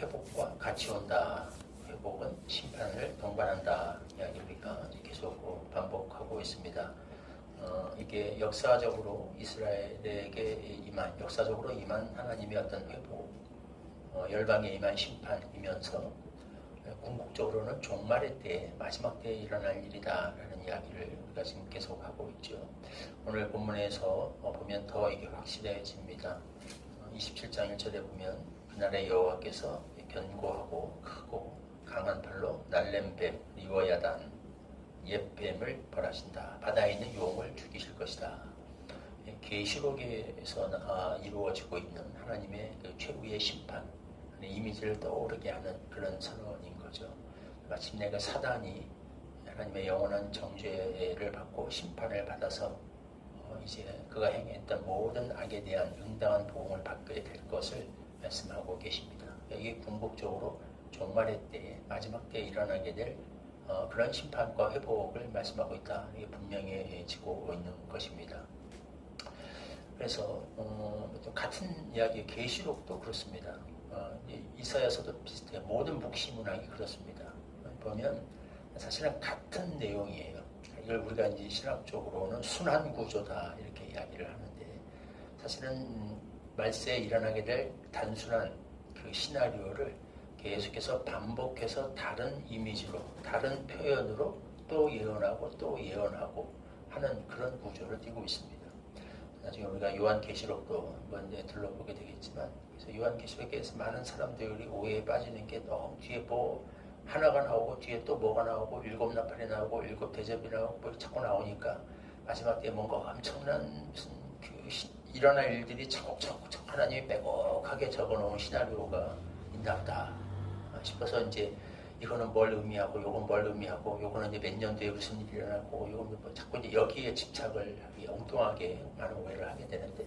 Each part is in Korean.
회복과 같이 온다. 회복은 심판을 동반한다. 이야기를 우리가 계속 반복하고 있습니다. 이게 역사적으로 이스라엘에게 역사적으로 임한 하나님의 어떤 회복, 열방에 임한 심판이면서 궁극적으로는 종말의 때에 마지막 때에 일어날 일이다라는 이야기를 우리가 지금 계속 하고 있죠. 오늘 본문에서 보면 더 이게 확실해집니다. 27장 1절에 보면 그날의 여호와께서 견고하고 크고 강한 팔로 날렘뱀 리워야단 옛뱀을 벌하신다. 바다에 있는 용을 죽이실 것이다. 계시록에서 이루어지고 있는 하나님의 그 최후의 심판 이미지를 떠오르게 하는 그런 선언인 거죠. 마침내 그 사단이 하나님의 영원한 정죄를 받고 심판을 받아서 이제 그가 행했던 모든 악에 대한 응당한 보응을 받게 될 것을 말씀하고 계십니다. 이게 궁극적으로 종말의 때에 마지막 때에 일어나게 될 그런 심판과 회복을 말씀하고 있다. 이게 분명해지고 있는 것입니다. 그래서 같은 이야기 계시록도 그렇습니다. 이사야서도 비슷해요. 모든 묵시 문학이 그렇습니다. 보면 사실은 같은 내용이에요. 이걸 우리가 이제 신학적으로는 순환 구조다 이렇게 이야기를 하는데 사실은 말세에 일어나게 될 단순한 그 시나리오를 계속해서 반복해서 다른 이미지로 다른 표현으로 또 예언하고 하는 그런 구조를 띠고 있습니다. 나중에 우리가 요한계시록도 한번 들러보게 되겠지만 그래서 요한계시록에서 많은 사람들이 오해에 빠지는 게 너무 뒤에 뭐 하나가 나오고 뒤에 또 뭐가 나오고 일곱 나팔이 나오고 일곱 대접이 나오고 뭐 자꾸 나오니까 마지막 때 뭔가 엄청난 무슨 일어날 일들이 차곡차곡 하나님이 빼곡하게 적어놓은 시나리오가 있나 보다 싶어서 이제 이거는 뭘 의미하고 요건 뭘 의미하고 요거는 이제 몇 년도에 무슨 일이 일어나고 요건 뭐 자꾸 이제 여기에 집착을 엉뚱하게 많은 오해를 하게 되는데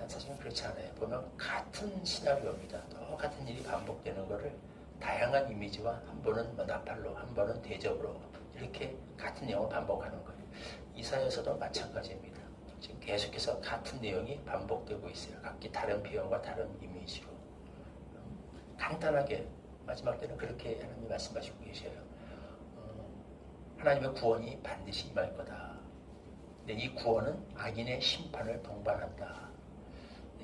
사실은 그렇지 않아요. 보면 같은 시나리오입니다. 똑같은 일이 반복되는 거를 다양한 이미지와 한 번은 나팔로 한 번은 대접으로 이렇게 같은 내용을 반복하는 거예요. 이사야서도 마찬가지입니다. 지금 계속해서 같은 내용이 반복되고 있어요. 각기 다른 표현과 다른 이미지로 간단하게 마지막 때는 그렇게 하나님이 말씀하시고 계셔요. 하나님의 구원이 반드시 임할 거다. 근데 이 구원은 악인의 심판을 동반한다.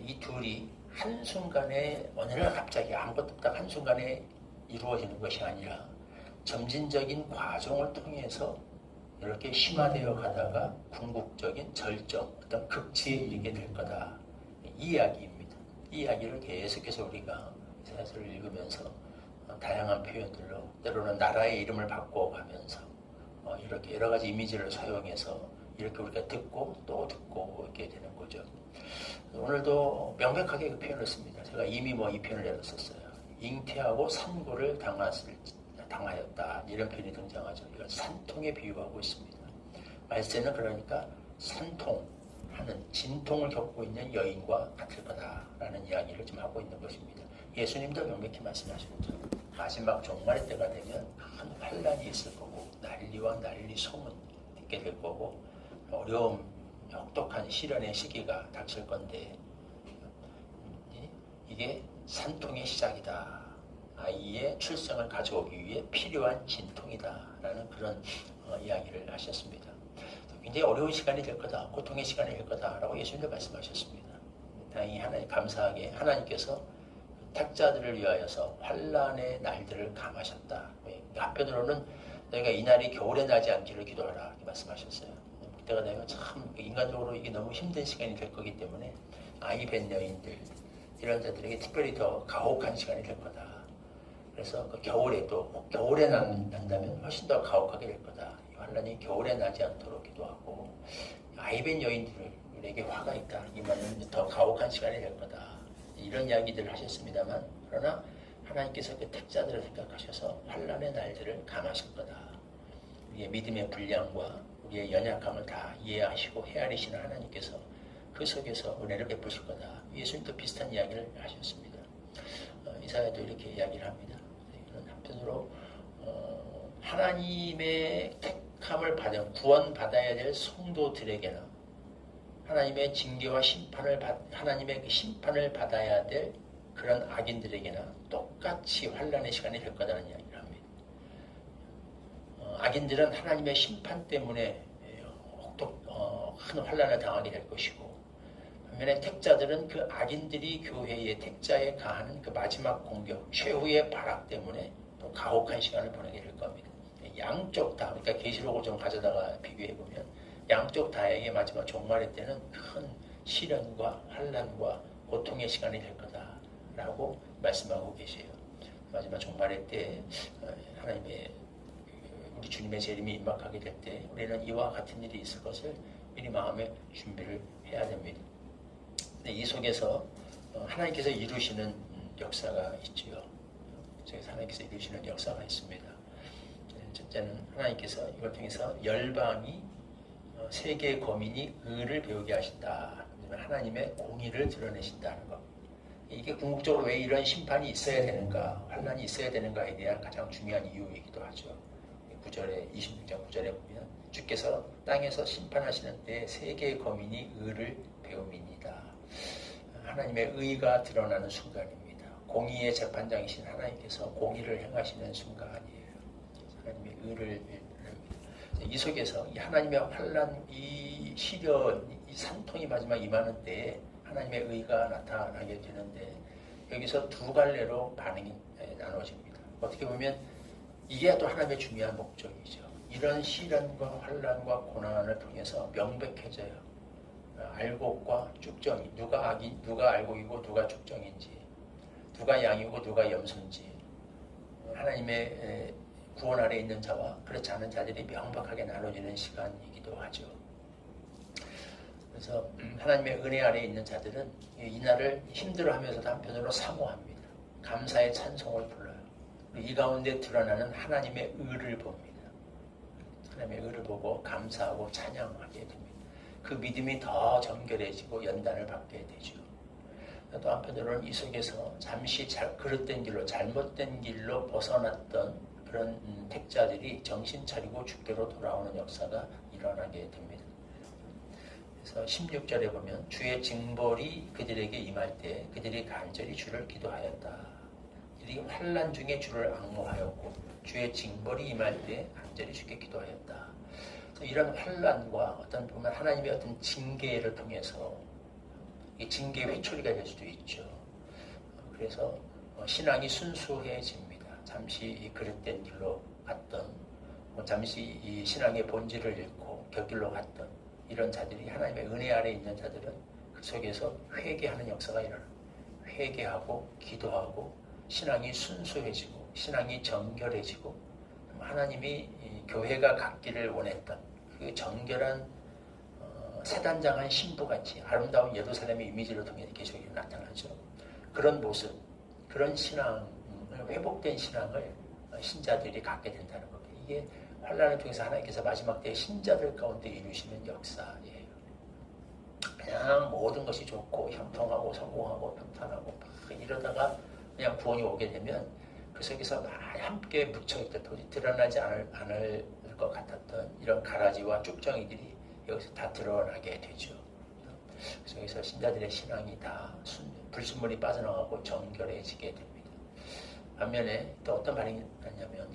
이 둘이 한순간에 어느 날 갑자기 아무것도 없다가 한순간에 이루어지는 것이 아니라 점진적인 과정을 통해서 이렇게 심화되어 가다가 궁극적인 절정, 어떤 극치에 이르게 될 거다. 이 이야기입니다. 이 이야기를 계속해서 우리가 이사야서를 읽으면서 다양한 표현들로 때로는 나라의 이름을 바꿔가면서 이렇게 여러 가지 이미지를 사용해서 이렇게 우리가 듣고 또 듣고 이렇게 되는 거죠. 오늘도 명백하게 그 표현을 씁니다. 제가 이미 이 표현을 내렸었어요. 잉태하고 산고를 당하였다. 이런 표현이 등장하죠. 이건 산통에 비유하고 있습니다. 말세는 그러니까 산통하는 진통을 겪고 있는 여인과 같을 거다라는 이야기를 좀 하고 있는 것입니다. 예수님도 명백히 말씀하셨죠. 마지막 종말의 때가 되면 큰 환란이 있을 거고 난리와 난리 소문 듣게 될 거고 어려움, 혹독한 시련의 시기가 닥칠 건데 이게 산통의 시작이다. 아이의 출생을 가져오기 위해 필요한 진통이다. 라는 그런 이야기를 하셨습니다. 굉장히 어려운 시간이 될 거다. 고통의 시간이 될 거다. 라고 예수님도 말씀하셨습니다. 다행히 하나님 감사하게 하나님께서 택자들을 위하여서 환란의 날들을 감하셨다. 한편으로는 너희가 이 날이 겨울에 나지 않기를 기도하라. 이렇게 말씀하셨어요. 그때가 되면 참 인간적으로 이게 너무 힘든 시간이 될 거기 때문에 아이 뵌 여인들 이런 자들에게 특별히 더 가혹한 시간이 될 거다. 그래서 그 겨울에 난다면 훨씬 더 가혹하게 될 거다. 이 환란이 겨울에 나지 않도록 기도하고 아이 뵌 여인들에게 화가 있다. 이 말은 더 가혹한 시간이 될 거다. 이런 이야기들을 하셨습니다만 그러나 하나님께서 그 택자들을 생각하셔서 환란의 날들을 감하실 거다. 우리의 믿음의 분량과 우리의 연약함을 다 이해하시고 헤아리시는 하나님께서 그 속에서 은혜를 베푸실 거다. 예수님도 비슷한 이야기를 하셨습니다. 이사야도 이렇게 이야기를 합니다. 한편으로 하나님의 택함을 받은 구원받아야 될 성도들에게는 하나님의 징계와 하나님의 그 심판을 받아야 될 그런 악인들에게나 똑같이 환난의 시간이 될 거다는 이야기를 합니다. 악인들은 하나님의 심판 때문에 큰 환난을 당하게 될 것이고, 반면에 택자들은 그 악인들이 교회의 택자에 가하는 그 마지막 공격, 최후의 발악 때문에 또 가혹한 시간을 보내게 될 겁니다. 양쪽 다, 그러니까 계시록을 좀 가져다가 비교해 보면 양쪽 다에게 마지막 종말의 때는 큰 시련과 환난과 고통의 시간이 될 거다라고 말씀하고 계세요. 마지막 종말의 때 하나님의 우리 주님의 재림이 임박하게 될 때 우리는 이와 같은 일이 있을 것을 미리 마음에 준비를 해야 됩니다. 이 속에서 하나님께서 이루시는 역사가 있지요. 하나님께서 이루시는 역사가 있습니다. 첫째는 하나님께서 이걸 통해서 열방이 세계의 거민이 의를 배우게 하신다. 하나님의 공의를 드러내신다는 것. 이게 궁극적으로 왜 이런 심판이 있어야 되는가, 환난이 있어야 되는가에 대한 가장 중요한 이유이기도 하죠. 9절에 26장 9절에 보면 주께서 땅에서 심판하시는 때 세계의 거민이 의를 배움이니이다. 하나님의 의가 드러나는 순간입니다. 공의의 재판장이신 하나님께서 공의를 행하시는 순간이에요. 하나님의 의를 배웁니다. 이 속에서 이 하나님의 환난, 이 시련, 이 산통이 마지막 임하는 때에 하나님의 의가 나타나게 되는데 여기서 두 갈래로 반응이 나눠집니다. 어떻게 보면 이게 또 하나님의 중요한 목적이죠. 이런 시련과 환난과 고난을 통해서 명백해져요. 알곡과 쭉정이, 누가 악인, 누가 알곡이고 누가 쭉정인지, 누가 양이고 누가 염소인지, 하나님의 구원 아래 있는 자와 그렇지 않은 자들이 명백하게 나눠지는 시간이기도 하죠. 그래서 하나님의 은혜 아래 있는 자들은 이날을 힘들어하면서도 한편으로 사모합니다. 감사의 찬송을 불러요. 이 가운데 드러나는 하나님의 의를 봅니다. 하나님의 의를 보고 감사하고 찬양하게 됩니다. 그 믿음이 더 정결해지고 연단을 받게 되죠. 또 한편으로는 이 속에서 잠시 그릇된 길로, 잘못된 길로 벗어났던 그런 택자들이 정신 차리고 주께로 돌아오는 역사가 일어나게 됩니다. 그래서 16절에 보면 주의 징벌이 그들에게 임할 때 그들이 간절히 주를 기도하였다. 그들이 환난 중에 주를 앙모하였고 주의 징벌이 임할 때 간절히 주께 기도하였다. 이런 환난과 어떤 보면 하나님의 어떤 징계를 통해서 이 징계 회초리가 될 수도 있죠. 그래서 신앙이 순수해집니다. 잠시 이 그릇된 길로 갔던, 잠시 이 신앙의 본질을 잃고 곁길로 갔던 이런 자들이 하나님의 은혜 아래 있는 자들은 그 속에서 회개하는 역사가 일어나요. 회개하고 기도하고 신앙이 순수해지고 신앙이 정결해지고 하나님이 교회가 갖기를 원했던 그 정결한 세단장한 신부같이 아름다운 예루살렘의 이미지를 통해 계시록이 나타나죠. 그런 모습, 그런 신앙, 회복된 신앙을 신자들이 갖게 된다는 겁니다. 이게 환난을 통해서 하나님께서 마지막 때에 신자들 가운데 이루시는 역사예요. 그냥 모든 것이 좋고 형통하고 성공하고 평탄하고 이러다가 그냥 구원이 오게 되면 그 속에서 많이 함께 묻혀있던, 도저히 드러나지 않을 것 같았던 이런 가라지와 쭉정이들이 여기서 다 드러나게 되죠. 그래서 여기서 신자들의 신앙이 다 불순물이 빠져나가고 정결해지게 됩니다. 반면에 또 어떤 반응이 나냐면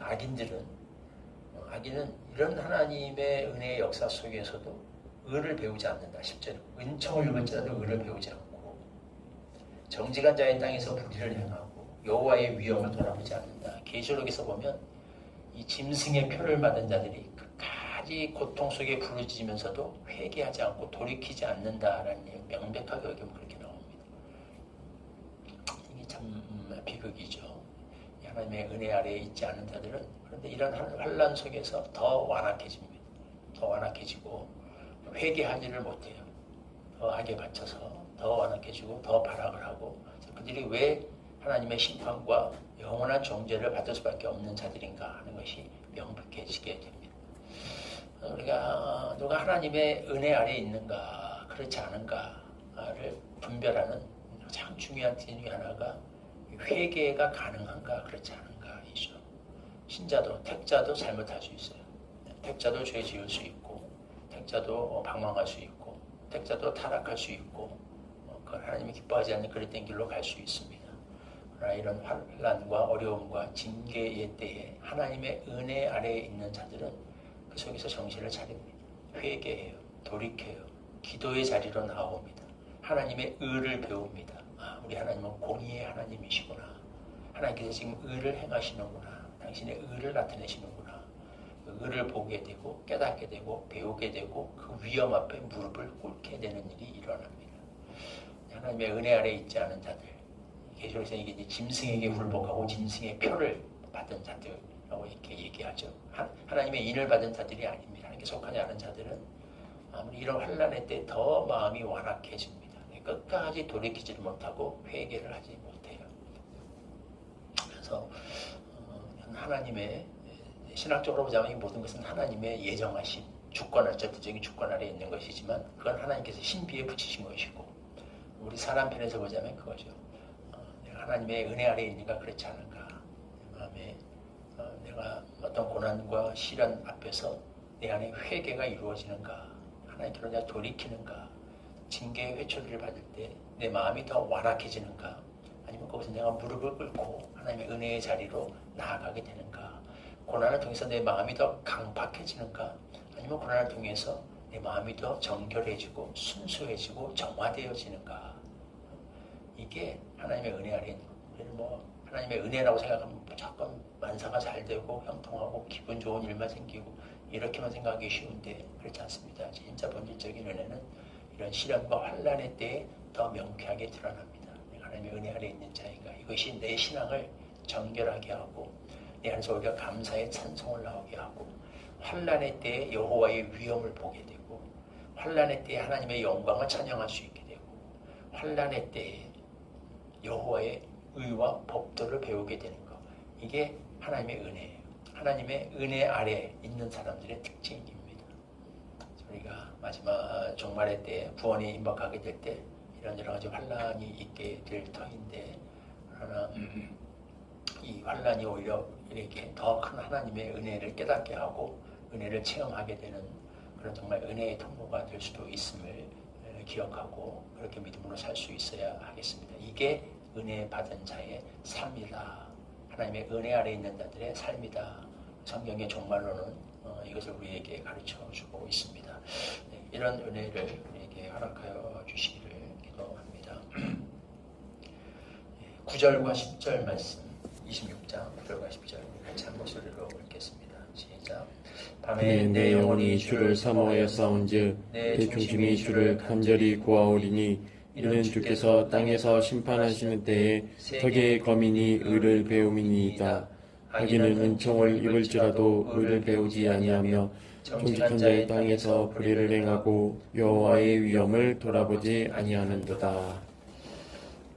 악인은 이런 하나님의 은혜의 역사 속에서도 의를 배우지 않는다. 10절 은총을 입을지라도 의를 배우지 않고 정직한 자의 땅에서 불의를 행하고 여호와의 위엄을 돌아보지 않는다. 계시록에서 보면 이 짐승의 표를 받은 자들이 끝까지 고통 속에 부르짖으면서도 회개하지 않고 돌이키지 않는다라는 얘기 명백하게 여기 그렇게 나옵니다. 이게 참 비극이죠. 하나님의 은혜 아래에 있지 않은 자들은 그런데 이런 환난 속에서 더 완악해집니다. 더 완악해지고 회개하지를 못해요. 더 악에 갇혀서 더 완악해지고 더 발악을 하고 그들이 왜 하나님의 심판과 영원한 정죄를 받을 수밖에 없는 자들인가 하는 것이 명백해지게 됩니다. 우리가 누가 하나님의 은혜 아래에 있는가 그렇지 않은가를 분별하는 가장 중요한 点 중에 하나가 회개가 가능한가 그렇지 않은가이죠. 신자도 택자도 잘못할 수 있어요. 택자도 죄 지을 수 있고 택자도 방황할 수 있고 택자도 타락할 수 있고 하나님이 기뻐하지 않는 그릇된 길로 갈 수 있습니다. 이런 환난과 어려움과 징계의 때에 하나님의 은혜 아래에 있는 자들은 그 속에서 정신을 차립니다. 회개해요. 돌이켜요. 기도의 자리로 나옵니다. 하나님의 의를 배웁니다. 우리 하나님은 공의의 하나님이시구나. 하나님께서 지금 의를 행하시는구나. 당신의 의를 나타내시는구나. 그 의를 보게 되고 깨닫게 되고 배우게 되고 그 위험 앞에 무릎을 꿇게 되는 일이 일어납니다. 하나님의 은혜 아래에 있지 않은 자들, 계속해서 이게 짐승에게 굴복하고 짐승의 표를 받은 자들이라고 이렇게 얘기하죠. 하나님의 인을 받은 자들이 아닙니다. 하나님께 속하지 않은 자들은 아무리 이런 환난의 때 더 마음이 완악해집니다. 끝까지 돌이키지를 못하고 회개를 하지 못해요. 그래서 하나님의 신학적으로 보자면 이 모든 것은 하나님의 예정하신 주권, 절대적인 주권 아래에 있는 것이지만 그건 하나님께서 신비에 붙이신 것이고 우리 사람 편에서 보자면 그거죠. 내가 하나님의 은혜 아래에 있는가 그렇지 않은가. 내 마음에 내가 어떤 고난과 시련 앞에서 내 안에 회개가 이루어지는가. 하나님께로 내가 돌이키는가. 징계의 회초리를 받을 때 내 마음이 더 완악해지는가. 아니면 거기서 내가 무릎을 꿇고 하나님의 은혜의 자리로 나아가게 되는가. 고난을 통해서 내 마음이 더 강팍해지는가. 아니면 고난을 통해서 내 마음이 더 정결해지고 순수해지고 정화되어지는가. 이게 하나님의 은혜 아래 있는 거예요. 하나님의 은혜라고 생각하면 무조건 만사가 잘 되고 형통하고 기분 좋은 일만 생기고 이렇게만 생각하기 쉬운데 그렇지 않습니다. 진짜 본질적인 은혜는 이런 시련과 환난의 때에 더 명쾌하게 드러납니다. 하나님의 은혜 아래 있는 자인가. 이것이 내 신앙을 정결하게 하고 내 안에서 우리가 감사의 찬송을 나오게 하고 환난의 때에 여호와의 위엄을 보게 되고 환난의 때에 하나님의 영광을 찬양할 수 있게 되고 환난의 때에 여호와의 의와 법도를 배우게 되는 것. 이게 하나님의 은혜예요. 하나님의 은혜 아래 있는 사람들의 특징입니다. 우리가 마지막 종말의 때 구원이 임박하게 될 때 이런 여러 가지 환난이 있게 될 터인데 그러나 이 환난이 오히려 우리에게 더 큰 하나님의 은혜를 깨닫게 하고 은혜를 체험하게 되는 그런 정말 은혜의 통로가 될 수도 있음을 기억하고 그렇게 믿음으로 살 수 있어야 하겠습니다. 이게 은혜 받은 자의 삶이다. 하나님의 은혜 아래 있는 자들의 삶이다. 성경의 종말로는 이것을 우리에게 가르쳐주고 있습니다. 네, 이런 은혜를 우리에게 허락하여 주시기를 기도합니다. 9절과 10절 말씀 26장 9절과 10절 같이 한 목소리로 읽겠습니다. 시작. 밤에 내 영혼이 주를 사모하여 싸운즉 내 중심이 주를 간절히 구하오리니 이는 주께서 땅에서 심판하시는 때에 덕의 거민이 의를 배움이니이다. 하기는 은총을 입을지라도 의를 배우지 아니하며 정직한 자의 땅에서 불의를 행하고 여호와의 위엄을 돌아보지 아니하는도다.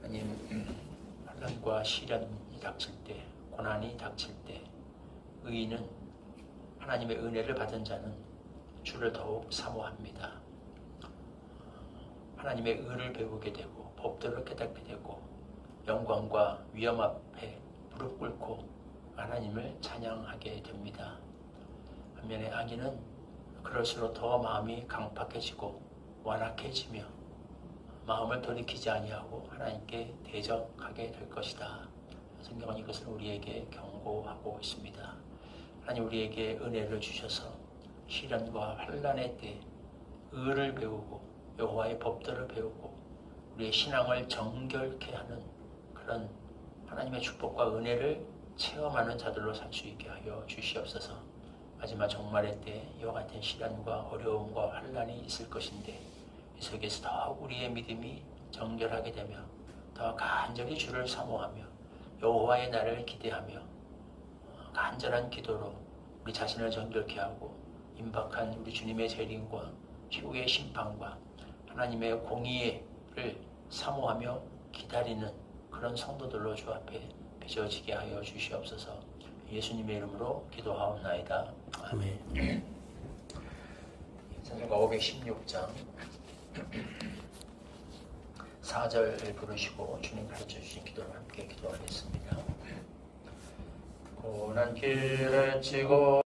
하나님, 환난과 시련이 닥칠 때, 고난이 닥칠 때 의인은 하나님의 은혜를 받은 자는 주를 더욱 사모합니다. 하나님의 의를 배우게 되고 법도를 깨닫게 되고 영광과 위엄 앞에 무릎 꿇고 하나님을 찬양하게 됩니다. 반면에 악인은 그럴수록 더 마음이 강팍해지고 완악해지며 마음을 돌이키지 아니하고 하나님께 대적하게 될 것이다. 성경은 이것을 우리에게 경고하고 있습니다. 하나님 우리에게 은혜를 주셔서 시련과 환난의 때 의를 배우고 여호와의 법도를 배우고 우리의 신앙을 정결케 하는 그런 하나님의 축복과 은혜를 체험하는 자들로 살 수 있게 하여 주시옵소서. 마지막 종말의 때 이와 같은 시련과 어려움과 환난이 있을 것인데 이 속에서 더 우리의 믿음이 정결하게 되며 더 간절히 주를 사모하며 여호와의 날을 기대하며 간절한 기도로 우리 자신을 정결케 하고 임박한 우리 주님의 재림과 최후의 심판과 하나님의 공의를 사모하며 기다리는 그런 성도들로 주 앞에 빚어지게 하여 주시옵소서. 예수님의 이름으로 기도하옵나이다. 아멘. 찬송가 516장 4절 부르시고 주님 가르쳐 주신 기도를 함께 기도하겠습니다. 고난길에 치고